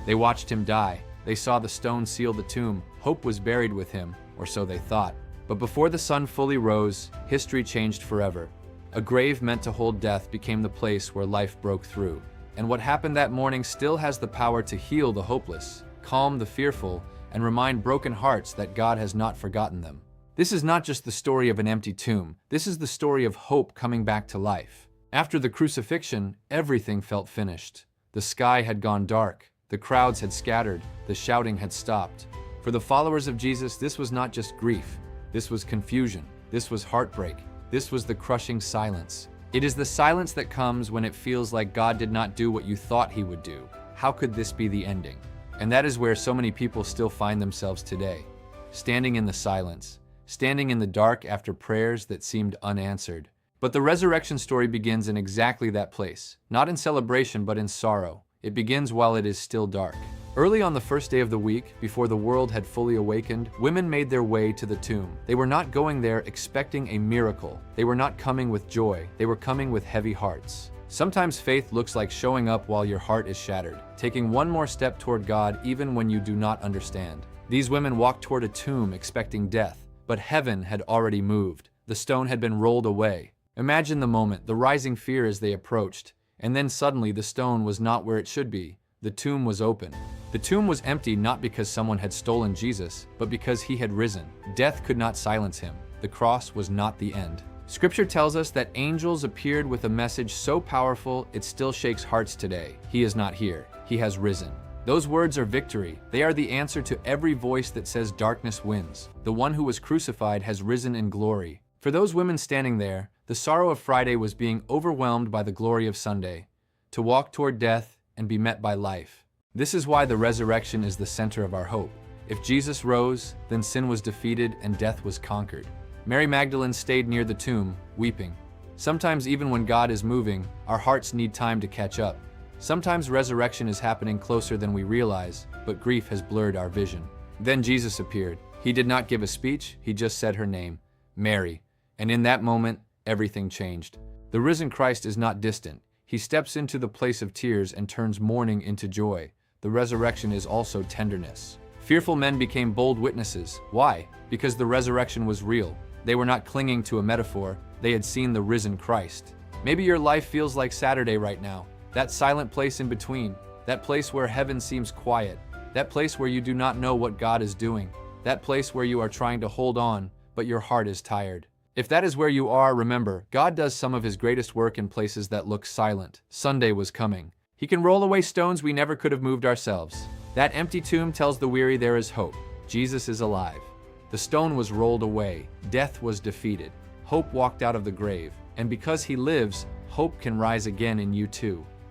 They watched him die. They saw the stone seal the tomb. Hope was buried with him, or so they thought. But before the sun fully rose, history changed forever. A grave meant to hold death became the place where life broke through. And what happened that morning still has the power to heal the hopeless, calm the fearful, and remind broken hearts that God has not forgotten them. This is not just the story of an empty tomb. This is the story of hope coming back to life. After the crucifixion, everything felt finished. The sky had gone dark. The crowds had scattered. The shouting had stopped. For the followers of Jesus, this was not just grief. This was confusion. This was heartbreak. This was the crushing silence. It is the silence that comes when it feels like God did not do what you thought he would do. How could this be the ending? And that is where so many people still find themselves today. Standing in the silence. Standing in the dark after prayers that seemed unanswered. But the resurrection story begins in exactly that place. Not in celebration, but in sorrow. It begins while it is still dark. Early on the first day of the week, before the world had fully awakened, women made their way to the tomb. They were not going there expecting a miracle. They were not coming with joy. They were coming with heavy hearts. Sometimes faith looks like showing up while your heart is shattered, taking one more step toward God even when you do not understand. These women walked toward a tomb expecting death, but heaven had already moved. The stone had been rolled away. Imagine the moment, the rising fear as they approached, and then suddenly the stone was not where it should be. The tomb was open. The tomb was empty not because someone had stolen Jesus, but because he had risen. Death could not silence him. The cross was not the end. Scripture tells us that angels appeared with a message so powerful it still shakes hearts today. He is not here. He has risen. Those words are victory. They are the answer to every voice that says darkness wins. The one who was crucified has risen in glory. For those women standing there, the sorrow of Friday was being overwhelmed by the glory of Sunday. To walk toward death and be met by life. This is why the resurrection is the center of our hope. If Jesus rose, then sin was defeated and death was conquered. Mary Magdalene stayed near the tomb, weeping. Sometimes even when God is moving, our hearts need time to catch up. Sometimes resurrection is happening closer than we realize, but grief has blurred our vision. Then Jesus appeared. He did not give a speech, he just said her name, Mary. And in that moment, everything changed. The risen Christ is not distant. He steps into the place of tears and turns mourning into joy. The resurrection is also tenderness. Fearful men became bold witnesses. Why? Because the resurrection was real. They were not clinging to a metaphor. They had seen the risen Christ. Maybe your life feels like Saturday right now. That silent place in between. That place where heaven seems quiet. That place where you do not know what God is doing. That place where you are trying to hold on, but your heart is tired. If that is where you are, remember, God does some of his greatest work in places that look silent. Sunday was coming. He can roll away stones we never could have moved ourselves. That empty tomb tells the weary there is hope. Jesus is alive. The stone was rolled away. Death was defeated. Hope walked out of the grave. And because he lives, hope can rise again in you too.